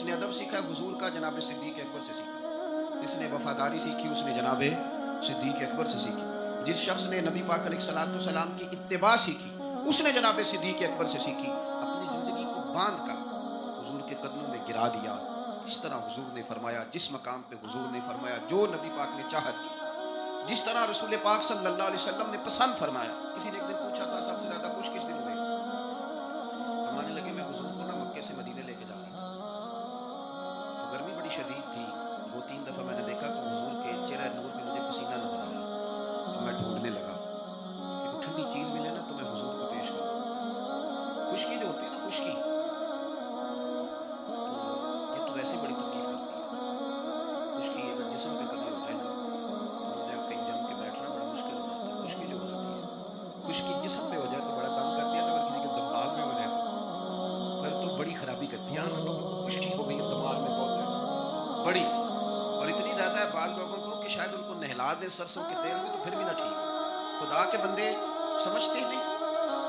نے ادب سیکھا حضور کا جناب صدیق اکبر سے سیکھا، جس نے وفاداری سیکھی اس نے جناب صدیق اکبر سے سیکھی، جس شخص نے نبی پاک علیہ السلام کی اتباع سیکھی اس نے جناب صدیق اکبر سے سیکھی۔ اپنی زندگی کو باندھ کر حضور کے قدموں میں گرا دیا، جس طرح حضور نے فرمایا، جس مقام پہ حضور نے فرمایا، جو نبی پاک نے چاہت کی، جس طرح رسول پاک صلی اللہ علیہ وسلم نے پسند فرمایا۔ کسی نے ایک دن پوچھا تھا سب سے زیادہ خوش کس دن ہوئے؟ فرمانے لگے میں حضور کو نا مکے سے مدینے لے کے جا رہا تھا، تو گرمی بڑی شدید تھی، 2-3 دفعہ میں نے دیکھا تو حضور کے چہرہ نور پہ مجھے پسینہ نظر آیا، تو میں ڈھونڈنے لگا کہ کوئی ٹھنڈی چیز ملے نا تو میں حضور کو پیش کروں۔ خشکی جو ہوتی ہے نا، خشکی، تو یہ تو ویسے بڑی تکلیف کرتی ہے۔ خشکی اگر جسم پہ کبھی ہو جائے نا تو کہیں جم کے بیٹھنا بڑا مشکل ہو جاتا ہے۔ خشکی جو ہو جاتی ہے، خشکی جسم پہ ہو جائے تو بڑا تنگ کرتی ہے، تو اگر کسی کے دماغ میں ہو جائے پھر تو بڑی خرابی کرتی ہے۔ ہم لوگوں کو خشکی ہو گئی ہے دماغ میں بہت زیادہ بڑی، اور اتنی زیادہ ہے بعض لوگوں کو کہ شاید ان کو نہلا دیں سرسوں کے تیل میں تو پھر بھی نہ ٹھیک۔ خدا کے بندے سمجھتے ہی نہیں،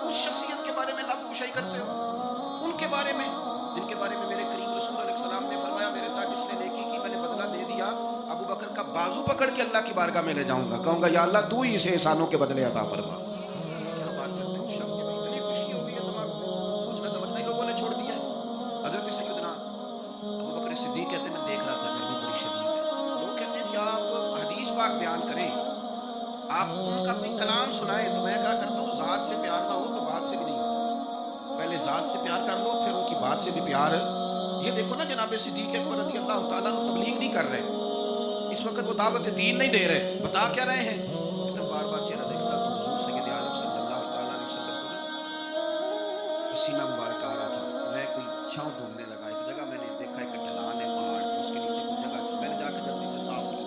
اس شخصیت کے بارے میں لب کشائی کرتے ہو، ان کے بارے میں جن کے بارے میں میرے کریم رسول علیہ السلام نے فرمایا میرے ساتھ جس نے نیکی کی میں نے بدلہ دے دیا، ابو بکر کا بازو پکڑ کے اللہ کی بارگاہ میں لے جاؤں گا، کہوں گا یا اللہ تو ہی اسے احسانوں کے بدلے عطا فرما۔ کیا بات کرتے ہیں، شخص کے بعد اتنی خوشی ہو گئی ہے دماغ میں، سوچنا سمجھنا ہی لوگوں نے چھوڑ دیا ہے۔ حضرت سیدنا ابو بکر صدیق کہتے ہیں میں دیکھ رہا تھا گرمی بڑی شدید ہے، لوگ کہتے ہیں کہ آپ حدیث پاک بیان کریں، آپ ان کا کوئی کلام سنائیں، تو میں کہا کرتا ہوں ذات سے پیار نہ ہو تو بات سے بھی نہیں ہوتا، پہلے ذات سے پیار کر لو پھر ان کی بات سے بھی پیار ہے۔ یہ دیکھو نا جناب صدیق اکبر رضی اللہ تعالیٰ عنہ تبلیغ نہیں کر رہے، اس وقت وہ دعوت دین نہیں دے رہے، بتا کیا رہے ہیں؟ جب بار بار چہرہ دیکھتا تو حضور سید عالم صلی اللہ تعالیٰ علیہ وسلم کو پسینہ مبارک آ رہا تھا، میں کوئی چھاؤں ڈھونڈنے لگا، ایک جگہ میں نے دیکھا ایک ڈھلان ہے پہاڑ کی، اس کے نیچے کوئی جگہ تھی، میں نے جا کے جلدی سے صاف کی،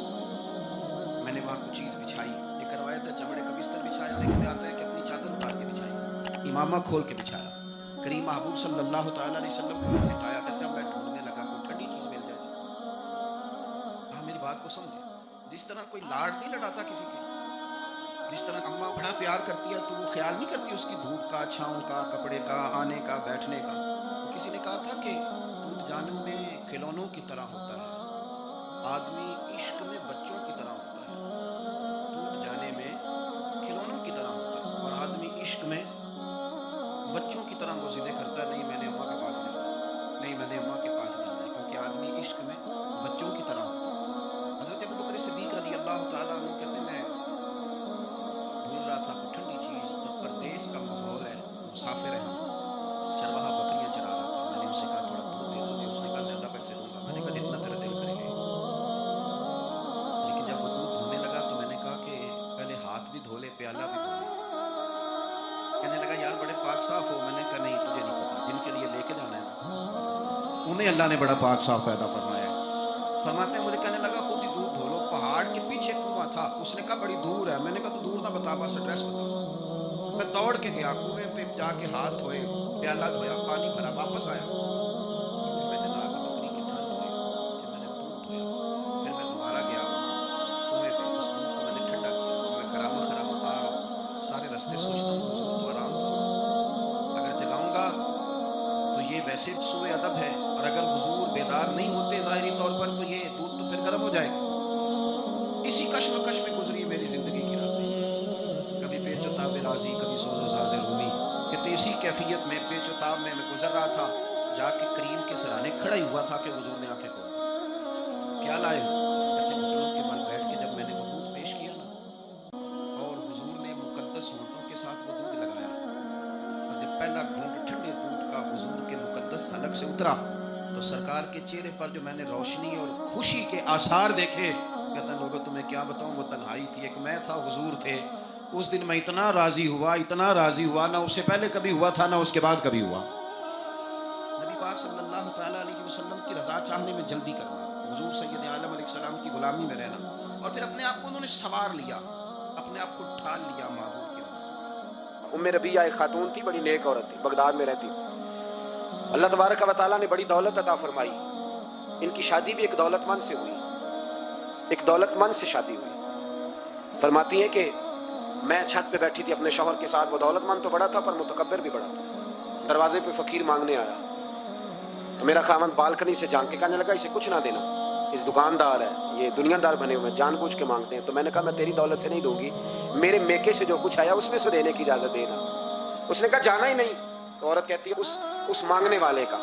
میں نے وہاں کچھ چیز بچھائی، ایک روایت ہے چمڑے کا بستر بچھایا، اور ایک میں آتا ہے کہ اپنی چادر اتار کے بچھائی، امامہ کھول کے بچھایا، کریم محبوب صلی اللہ تعالیٰ علیہ وسلم کو لٹایا، کہتے ہیں میں ڈھونڈنے لگا کوئی ٹھنڈی چیز مل جائے۔ ہاں میری بات کو سمجھے، جس طرح کوئی لاڈ نہیں لڑاتا کسی کے، جس طرح اماں بڑا پیار کرتی ہے تو وہ خیال نہیں کرتی اس کی دھوپ کا، چھاؤں کا، کپڑے کا، آنے کا، بیٹھنے کا۔ کسی نے کہا تھا کہ ٹوٹ جانوں میں کھلونوں کی طرح ہوتا ہے، آدمی عشق میں بچوں کی طرح ہوتا ہے، ٹوٹ جانے میں کھلونوں کی طرح ہوتا ہے، اور آدمی عشق میں بچوں کی طرح وہ ضدیں کرتا ہے، نہیں میں نے اماں کے پاس جانا ہے، نہیں میں نے اماں کے پاس جانا ہے، کیونکہ آدمی عشق میں بچوں کی طرح ہوتا ہے۔ حضرت ابو بکر صدیق رضی اللہ تعالیٰ عنہ کہتے ہیں میں ڈھونڈ رہا تھا کوئی ٹھنڈی چیز، تو پردیس کا ماحول ہے، مسافر ہیں ہم، چرواہا بکریاں چرا رہا تھا، میں نے اسے کہا تھوڑا دودھ دے دو گے، اس نے کہا زیادہ پیسے دوں گا، میں نے کہا جتنا تیرا دل کرے گا۔ لیکن جب وہ دودھ دھونے لگا تو میں نے کہا کہ پہلے ہاتھ بھی دھو لے، پیالہ بھی دھو لے۔ کہنے لگا یار بڑے پاک صاف ہو، میں نے کہا نہیں تجھے نہیں پتا، جن کے لیے لے کے جانا ہے نا انہیں اللہ نے بڑا پاک صاف پیدا فرمایا ہے۔ فرماتے ہیں مجھے کہنے لگا خود ہی دودھ دھو لو، پہاڑ کے پیچھے کنواں تھا، اس نے کہا بڑی دور ہے، میں نے کہا تو دور نہ بتا بس ایڈریس بتا۔ میں دوڑ کے گیا کنویں پہ، جا کے ہاتھ دھوئے، پیالہ دھویا، پانی بھرا، واپس آیا، پھر میں نے ناک بکری کے تھن دھوئے، پھر میں نے دودھ دھویا، پھر میں دوبارہ گیا وہاں کنویں پہ، اس دودھ کو میں نے ٹھنڈا کیا، اور میں خرامہ خرامہ آ رہا ہوں، سارے راستے سوچتا ہوں حضور تو آرام فرما، اگر جگاؤں گا تو یہ ویسے سوء ادب ہے، اور اگر حضور بیدار نہیں ہوتے ظاہری طور پر تو یہ دودھ تو پھر گرم ہو جائے گا۔ اسی کشمکش میں گزری میری زندگی کی راتیں، کبھی پیچ و تاب راضی، کبھی سوز و ساز رومی، کہ اسی کیفیت میں پیچ و تاب میں گزر رہا تھا، جا کے کریم کے سرانے کھڑا ہی ہوا تھا کہ حضور نے آنکھیں کھولی، کیا لائے ہو؟ کہتے گھٹنوں کے بل بیٹھ کے جب میں نے وہ دودھ پیش کیا نا، اور حضور نے مقدس ہونٹوں کے ساتھ وہ دودھ لگایا، اور جب پہلا گھونٹ ٹھنڈے دودھ کا حضور کے مقدس حلق سے اترا تو سرکار کے چہرے پر جو میں نے روشنی اور خوشی کے آثار دیکھے، کہتا لوگوں تمہیں کیا بتاؤں، وہ تنہائی تھی، ایک میں تھا حضور تھے، اس دن میں اتنا راضی ہوا نہ اس سے پہلے کبھی ہوا تھا نہ اس کے بعد کبھی ہوا۔ نبی پاک صلی اللہ تعالیٰ علیہ وسلم کی رضا چاہنے میں جلدی کرنا، حضور سید عالم علیہ السلام کی غلامی میں رہنا، اور پھر اپنے آپ کو انہوں نے سنوار لیا، اپنے آپ کو ڈھال لیا محبوب کے اندر۔ ام ربیعہ ایک خاتون تھی، بڑی نیک عورت تھی، بغداد میں رہتی، اللہ تبارک و تعالیٰ نے بڑی دولت عطا فرمائی، ان کی شادی بھی ایک دولت مند سے ہوئی، ایک دولت مند سے شادی ہوئی۔ فرماتی ہیں کہ میں چھت پہ بیٹھی تھی اپنے شوہر کے ساتھ، وہ دولت مند تو بڑا تھا پر متکبر بھی بڑا تھا، دروازے پہ فقیر مانگنے آیا، تو میرا خاوند بالکنی سے جھانک کے کہنے لگا اسے کچھ نہ دینا، اس دکاندار ہے، یہ دنیا دار بنے ہوئے جان بوجھ کے مانگتے ہیں. تو میں نے کہا میں تیری دولت سے نہیں دوں گی، میرے میکے سے جو کچھ آیا اس میں سے دینے کی اجازت دینا. اس نے کہا جانا ہی نہیں. تو عورت کہتی ہے اس مانگنے والے کا،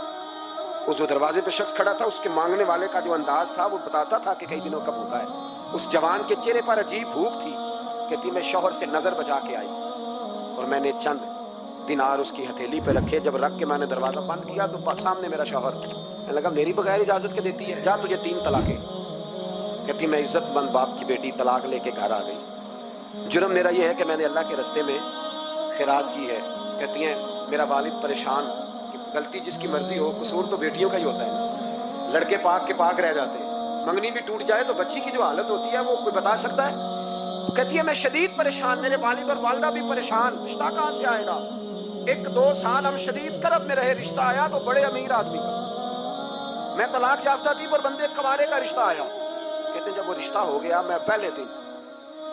اس جو دروازے پہ شخص کھڑا تھا، اس کے مانگنے والے کا جو انداز تھا وہ بتاتا تھا کہ کئی دنوں کا بھوکا ہے. اس جوان کے چہرے پر عجیب بھوک تھی. کہتی میں شوہر سے نظر بچا کے آئی اور میں نے چند دینار اس کی ہتھیلی پہ رکھے. جب رکھ کے میں نے دروازہ بند کیا تو سامنے میرا شوہر. میں لگا میری بغیر اجازت کے دیتی ہے، جا تجھے 3 طلاقیں. کہتی میں عزت مند باپ کی بیٹی طلاق لے کے گھر آ گئی. جرم میرا یہ ہے کہ میں نے اللہ کے راستے میں خیرات کی ہے. کہتی ہیں میرا والد پریشان کہ غلطی جس کی مرضی ہو، قصور تو بیٹیوں کا ہی ہوتا ہے نا. لڑکے پاک کے پاک رہ جاتے ہیں، منگنی بھی ٹوٹ جائے تو بچی کی جو حالت ہوتی ہے وہ کوئی بتا سکتا ہے؟ کہتی ہے میں شدید پریشان، میرے والد اور والدہ بھی پریشان، رشتہ کہاں سے آئے گا؟ 1-2 سال ہم شدید کرب میں رہے، رشتہ آیا تو بڑے امیر آدمی کا. میں طلاق یافتہ تھی پر بندے کنوارے کا رشتہ آیا. کہتے ہیں جب وہ رشتہ ہو گیا میں پہلے دن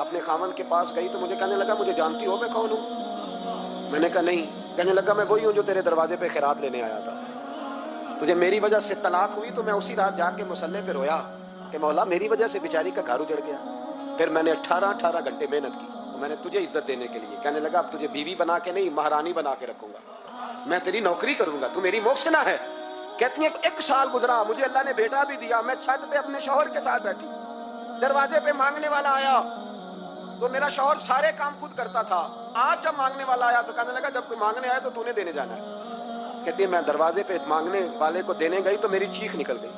اپنے خاوند کے پاس گئی تو مجھے کہنے لگا مجھے جانتی ہو میں کون ہوں؟ میں نے کہا نہیں. کہنے لگا میں وہی ہوں جو تیرے دروازے پہ خیرات لینے آیا تھا. تجھے میری وجہ سے طلاق ہوئی تو میں اسی رات جا کے مصلے پہ رویا کہ مولا میری وجہ سے بیچاری کا گھر اجڑ گیا. پھر میں نے 18 گھنٹے محنت کی تو میں نے تجھے عزت دینے کے لیے. کہنے لگا اب تجھے بیوی بنا کے نہیں مہارانی بنا کے رکھوں گا، میں تیری نوکری کروں گا، تو میری محسنہ ہے. کہتی ہیں 1 سال گزرا، مجھے اللہ نے بیٹا بھی دیا. میں چھت پہ اپنے شوہر کے ساتھ بیٹھی، دروازے پہ مانگنے والا آیا تو میرا شوہر سارے کام خود کرتا تھا. آج جب مانگنے والا آیا تو کہنے لگا جب کوئی مانگنے آیا تو تو نے دینے جانا ہے. کہتی ہے میں دروازے پہ مانگنے والے کو دینے گئی تو میری چیخ نکل گئی،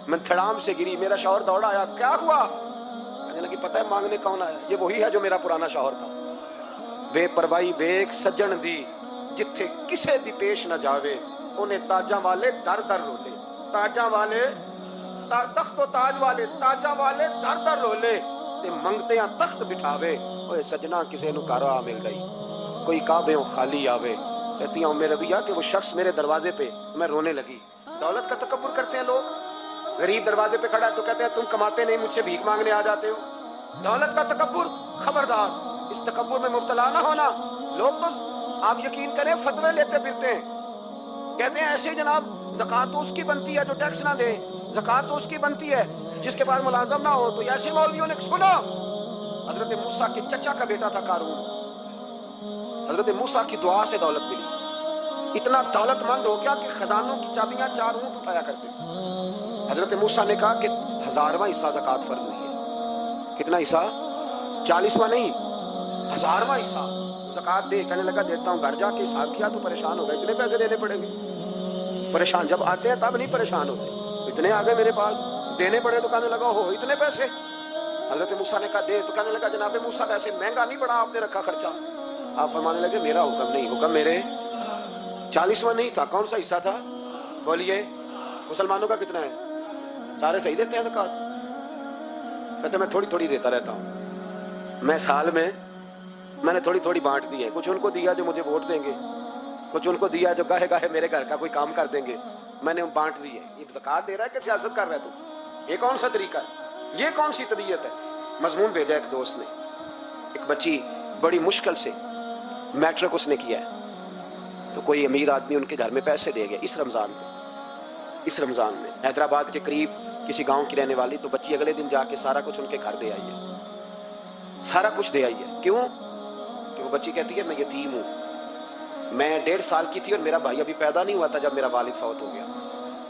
میں دھڑام سے گری. میرا شوہر دوڑا آیا، کیا ہوا؟ کہنے لگی پتہ ہے مانگنے کون آیا؟ یہ وہی ہے جو میرا پرانا شوہر تھا. بے پرواہی ویک سجن دی جتھے کسے دی پیش نہ جاوے، انہیں تاجاں والے در در رولے. تاجاں والے تخت و تاج والے تاجاں والے در در رولے تے منگتے ہیں تخت بٹھاوے. اوے سجنا کسے نو کارا مل گئی، کوئی کعبےوں خالی آوے. کہتی ہوں میرے ربیہ کہ وہ شخص میرے دروازے پہ، میں رونے لگی. دولت کا تکبر کرتے ہیں لوگ. غریب دروازے پہ کھڑا ہے تو کہتے ہیں تم کماتے نہیں، مجھ سے بھیک مانگنے آ جاتے ہو. دولت کا تکبر، خبردار اس تکبر میں مبتلا نہ ہونا. لوگ تو آپ یقین کریں فتوے لیتے پھرتے ہیں، کہتے ہیں ایسے جناب زکوٰۃ تو اس کی بنتی ہے جو ٹیکس نہ دے، زکوٰۃ تو اس کی بنتی ہے جس کے پاس ملازم نہ ہو. تو ایسے مولویوں نے سنا حضرت موسیٰ کے چچا کا بیٹا تھا قارون، حضرت موسیٰ کی دعا سے دولت ملی. اتنا دولت مند ہو گیا کہ خزانوں کی چابیاں 4 اونٹ اٹھایا کرتے. حضرت موسیٰ نے کہا کہ 1000واں حصہ زکوٰۃ فرض ہوئی ہے. کتنا حصہ؟ 40واں نہیں، 1000واں حصہ زکوٰۃ دے. کہنے لگا دیتا ہوں. گھر جا کے حساب کیا تو پریشان ہو گئے، اتنے پیسے دینے پڑیں گے. پریشان جب آتے ہیں تب نہیں پریشان ہوتے، اتنے آگے میرے پاس دینے پڑے تو کہنے لگا ہو اتنے پیسے. حضرت موسیٰ نے کہا دے. تو کہنے لگا جناب موسیٰ ویسے مہنگا نہیں پڑا آپ نے رکھا خرچہ. آپ فرمانے لگے میرا حکم نہیں، حکم میرے 40واں نہیں تھا. کون سا حصہ تھا بولیے؟ مسلمانوں کا کتنا ہے؟ سارے صحیح دیتے ہیں زکوٰۃ؟ کہتے میں تھوڑی تھوڑی دیتا رہتا ہوں. میں سال میں نے تھوڑی تھوڑی بانٹ دی ہے. کچھ ان کو دیا جو مجھے ووٹ دیں گے، کچھ ان کو دیا جو گاہے گاہے میرے گھر کا کوئی کام کر دیں گے. میں نے بانٹ دی ہے. یہ زکوٰۃ دے رہا ہے کہ سیاست کر رہا ہے تو؟ یہ کون سا طریقہ ہے؟ یہ کون سی طبیعت ہے؟ مضمون بھیجا ایک دوست نے، ایک بچی بڑی مشکل سے میٹرک اس نے کیا ہے تو کوئی امیر آدمی ان کے گھر میں پیسے دے گیا اس رمضان میں حیدرآباد کے قریب کسی گاؤں کی رہنے والی. تو بچی اگلے دن جا کے سارا کچھ ان کے گھر دے آئی ہے، سارا کچھ دے آئی ہے. کیوں؟ کہ وہ بچی کہتی ہے میں یتیم ہوں، میں 1.5 سال کی تھی اور میرا بھائی ابھی پیدا نہیں ہوا تھا جب میرا والد فوت ہو گیا.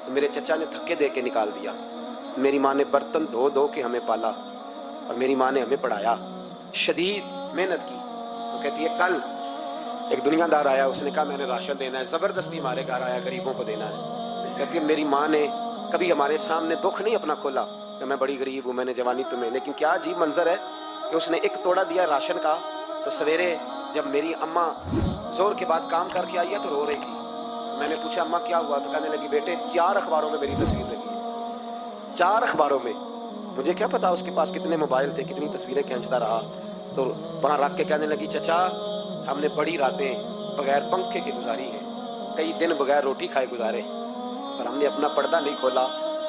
تو میرے چچا نے دھکے دے کے نکال دیا. میری ماں نے برتن دھو دھو کے ہمیں پالا اور میری ماں نے ہمیں پڑھایا، شدید محنت کی. تو کہتی ہے کل ایک دنیا دار آیا، اس نے کہا میں نے راشن دینا ہے، زبردستی ہمارے گھر آیا، غریبوں کو دینا ہے. کہتی ہے میری ماں نے کبھی ہمارے سامنے دکھ نہیں اپنا کھولا کہ میں بڑی غریب ہوں، میں نے جوانی تمہیں. لیکن کیا عجیب منظر ہے کہ اس نے 1 توڑا دیا راشن کا تو سویرے جب میری اماں زور کے بعد کام کر کے آئی ہے تو رو رہی تھی. میں نے پوچھا اماں کیا ہوا؟ تو کہنے لگی بیٹے 4 اخباروں میں میری تصویر لگی ہے، 4 اخباروں میں. مجھے کیا پتا اس کے پاس کتنے موبائل تھے، کتنی تصویریں کھینچتا رہا. تو وہاں رکھ کے کہنے لگی چچا ہم نے بڑی راتیں بغیر پنکھے کے گزاری ہیں، کئی دن بغیر روٹی کھائے گزارے، پر ہم نے اپنا پردہ نہیں کھولا.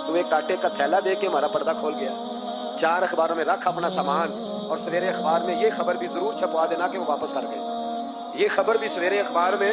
تو ایک آٹے کا تھیلا دے کے ہمارا پردہ کھول گیا. 4 اخباروں میں رکھ اپنا سامان اور سویرے اخبار میں یہ خبر بھی ضرور چھپوا دینا کہ وہ واپس کر گئے. یہ خبر بھی سویرے اخبار میں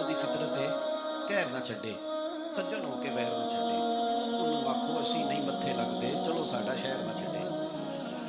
ਉਹਦੀ ਫਿਤਰਤ ਹੈ ਕਹਿਰ ਨਾ ਛੱਡੇ, ਸੱਜਣ ਹੋ ਕੇ ਵੈਰ ਨਾ ਛੱਡੇ, ਉਹਨੂੰ ਆਖੋ ਅਸੀਂ ਨਹੀਂ ਮੱਥੇ ਲੱਗਦੇ, ਚਲੋ ਸਾਡਾ ਸ਼ਹਿਰ ਨਾ ਛੱਡੇ।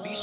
20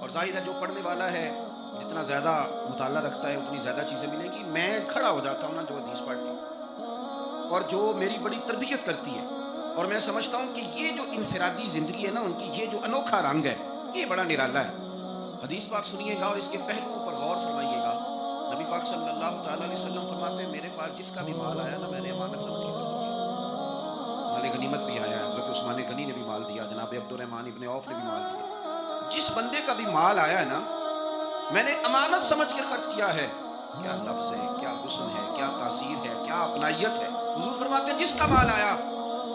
اور ظاہر ہے جو پڑھنے والا ہے جتنا زیادہ مطالعہ رکھتا ہے اتنی زیادہ چیزیں ملیں گی. میں کھڑا ہو جاتا ہوں نا جو حدیث پڑھتی اور جو میری بڑی تربیت کرتی ہے, اور میں سمجھتا ہوں کہ یہ جو انفرادی زندگی ہے نا ان کی, یہ جو انوکھا رنگ ہے یہ بڑا نرالا ہے. حدیث پاک سنیے گا اور اس کے پہلوؤں پر غور فرمائیے گا. نبی پاک صلی اللہ تعالیٰ علیہ وسلم فرماتے ہیں میرے پاس جس کا بھی مال آیا نا میں نے امانت سمجھ کے خرچ کیا. مال غنیمت بھی آیا, حضرت عثمان غنی نے بھی مال دیا, جناب عبد الرحمن ابن عوف نے بھی مال دیا. جس بندے کا بھی مال آیا ہے نا میں نے امانت سمجھ کے خرچ کیا ہے. کیا لفظ ہے, کیا حسن ہے, کیا تاثیر ہے, کیا اپنائیت ہے. حضور فرماتے ہیں جس کا مال آیا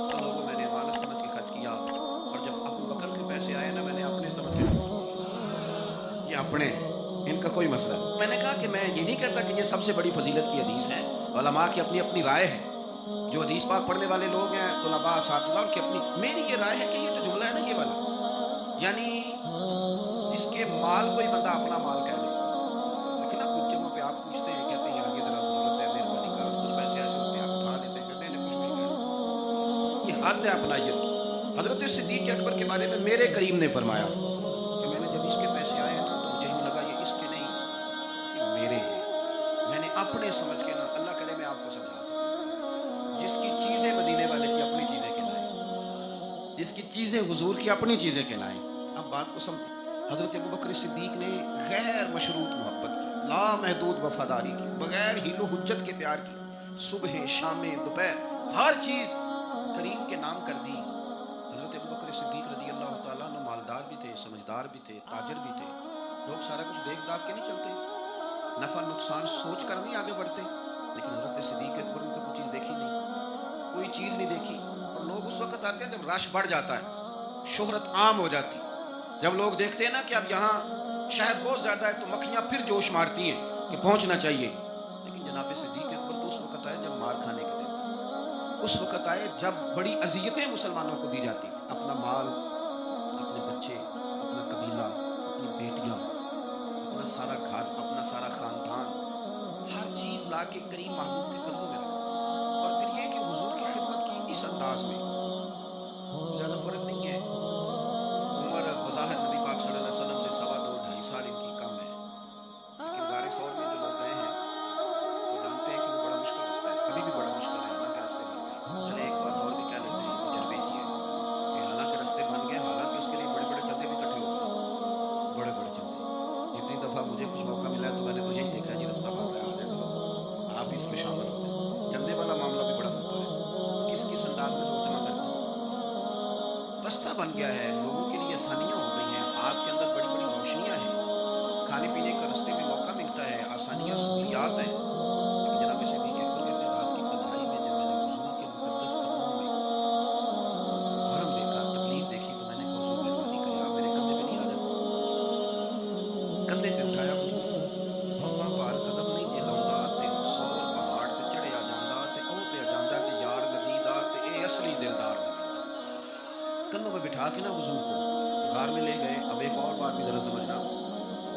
تو لوگوں میں نے امانت سمجھ کے خرچ کیا, اور جب ابو بکر کے پیسے آئے نا میں نے اپنے سمجھ کے خرچ کیا. یہ اپنے ان کا کوئی مسئلہ نہیں. میں نے کہا کہ میں یہ نہیں کہتا کہ یہ سب سے بڑی فضیلت کی حدیث ہے, علماء کی اپنی اپنی رائے ہے. جو حدیث پاک پڑھنے والے لوگ ہیں طلباء اساتذہ ان کی اپنی, میری یہ رائے ہے کہ یہ جو جملہ ہے نا یہ والا, یعنی جس کے مال کو ہی بندہ اپنا مال کہہ لے. لیکن نا کچھ جگہوں پہ آپ پوچھتے ہیں کہتے ہیں آگے ذرا ضرورت ہے مہربانی کر, کچھ پیسے ایسے ہوتے ہیں آپ اٹھا لیتے ہیں کہتے ہیں کچھ نہیں کہنا. یہ حد ہے اپنائیت کی. حضرت صدیق اکبر کے بارے میں میرے کریم نے فرمایا کہ میں نے جب اس کے پیسے آئے نا تو مجھے لگا یہ اس کے نہیں یہ میرے ہیں. میں نے اپنے سمجھ کے نا, اللہ کرے میں آپ کو سمجھا سکوں, جس کی چیزیں مدینے والے کی اپنی چیزیں کہلائیں, جس کی چیزیں حضور کی اپنی چیزیں کہلائیں. اب بات کو سمجھ. حضرت ابوبکر صدیق نے غیر مشروط محبت کی, لا محدود وفاداری کی, بغیر ہیل و حجت کے پیار کی, صبح شام دوپہر ہر چیز کریم کے نام کر دی. حضرت ابوبکر صدیق رضی اللہ تعالیٰ عنہ مالدار بھی تھے, سمجھدار بھی تھے, تاجر بھی تھے. لوگ سارا کچھ دیکھ داکھ کے نہیں چلتے, نفع نقصان سوچ کر نہیں آگے بڑھتے. لیکن حضرت صدیق اکبر نے تو کوئی چیز دیکھی نہیں, کوئی چیز نہیں دیکھی. اور لوگ اس وقت آتے ہیں جب رش بڑھ جاتا ہے, شہرت عام ہو جاتی, جب لوگ دیکھتے ہیں نا کہ اب یہاں شہر بہت زیادہ ہے تو مکھیاں پھر جوش مارتی ہیں کہ پہنچنا چاہیے. لیکن جناب صدیق اکبر تو اس وقت آئے جب مار کھانے کے دن, اس وقت آئے جب بڑی اذیتیں مسلمانوں کو دی جاتی. اپنا مال, اپنے بچے, اپنا قبیلہ, اپنی بیٹیاں, اپنا سارا گھر, اپنا سارا خاندان, ہر چیز لا کے کریم محبوب کے قدموں میں رکھا. اور پھر یہ کہ حضور کی خدمت کی اس انداز میں زیادہ فرق نہیں ہے. عمر بظاہر نبی پاک صلی اللہ علیہ وسلم سے 2.5-2.5 سال ان کی کم ہے, لیکن غار ثور میں جو لوگ گئے ہیں وہ جانتے ہیں کہ وہ بڑا مشکل رستہ ہے, ابھی بھی بڑا مشکل ہے. حالانکہ رستے بن گئے. چلے ایک بات اور بھی کہہ لیتے ہیں تجربے کی ہے کہ حالانکہ رستے بن گئے, حالانکہ اس کے لیے بڑے بڑے چندے بھی اکٹھے ہو گئے, بڑے بڑے چندے. اتنی دفعہ مجھے کچھ موقع ملا ہے تو میں نے تو یہی دیکھا جی رستہ بن رہا ہے, آپ بھی اس میں شامل ہو گئے. چندے والا معاملہ بھی بڑا خطرہ ہے, کس کس انداز میں لوگ جمع کرتے ہیں. رستہ بن گیا ہے, لوگوں کے لیے آسانیاں ہو گئی ہیں, ہاتھ کے اندر بڑی بڑی روشنیاں ہیں, کھانے پینے کا رستے میں موقع ملتا ہے, آسانیاں سہولیات ہیں. لیکن جناب صدیق اکبر کہتے ہیں رات کی تنہائی میں جب میں نے حضور کے مقدس قدموں میں حرم دیکھا, تکلیف دیکھی, تو میں نے کہا حضور مہربانی کرے آپ میرے کندھے پہ نہیں آ جاتے. کندھے پہ اٹھایا حضور, بابا بار قدم نہیں یہ لاؤندا تے سور پہاڑ تے چڑھیا جاندا تے او تے جاندا کہ یار نبی دا تے اے اصلی دلدار نبی. کندھوں پہ بٹھا کے نا حضور کو غار میں لے گئے. اب ایک اور بات بھی ذرا سمجھنا,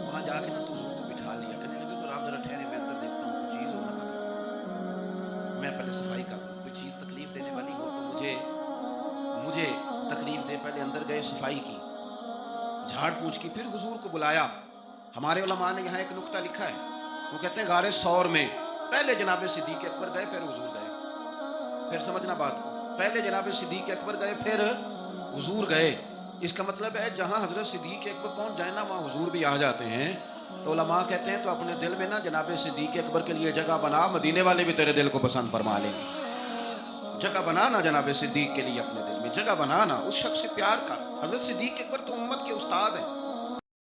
وہاں جا کے نا تو حضور کو بٹھا لیا, کہنے لگے تو آپ ذرا ٹھہرے, میں اندر دیکھتا ہوں کوئی چیز ہو نہ کروں, میں پہلے صفائی کروں, کوئی چیز تکلیف دینے والی ہو تو مجھے تکلیف دے. پہلے اندر گئے, صفائی کی, جھاڑ پوچھ کی, پھر حضور کو بلایا. ہمارے علماء نے یہاں ایک نقطہ لکھا ہے, وہ کہتے ہیں غار ثور میں پہلے جناب صدیق اکبر گئے پھر حضور گئے. پھر سمجھنا بات کو, پہلے جناب صدیق اکبر گئے پھر حضور گئے. اس کا مطلب ہے جہاں حضرت صدیق اکبر پہنچ جائے نا وہاں حضور بھی آ جاتے ہیں. تو علماء کہتے ہیں تو اپنے دل میں نا جناب صدیق اکبر کے لیے جگہ بنا, مدینے والے بھی تیرے دل کو پسند فرما لیں گے. جگہ بنانا جناب صدیق کے لیے, اپنے دل میں جگہ بنانا, اس شخص سے پیار کر. حضرت صدیق اکبر تو امت کے استاد ہیں,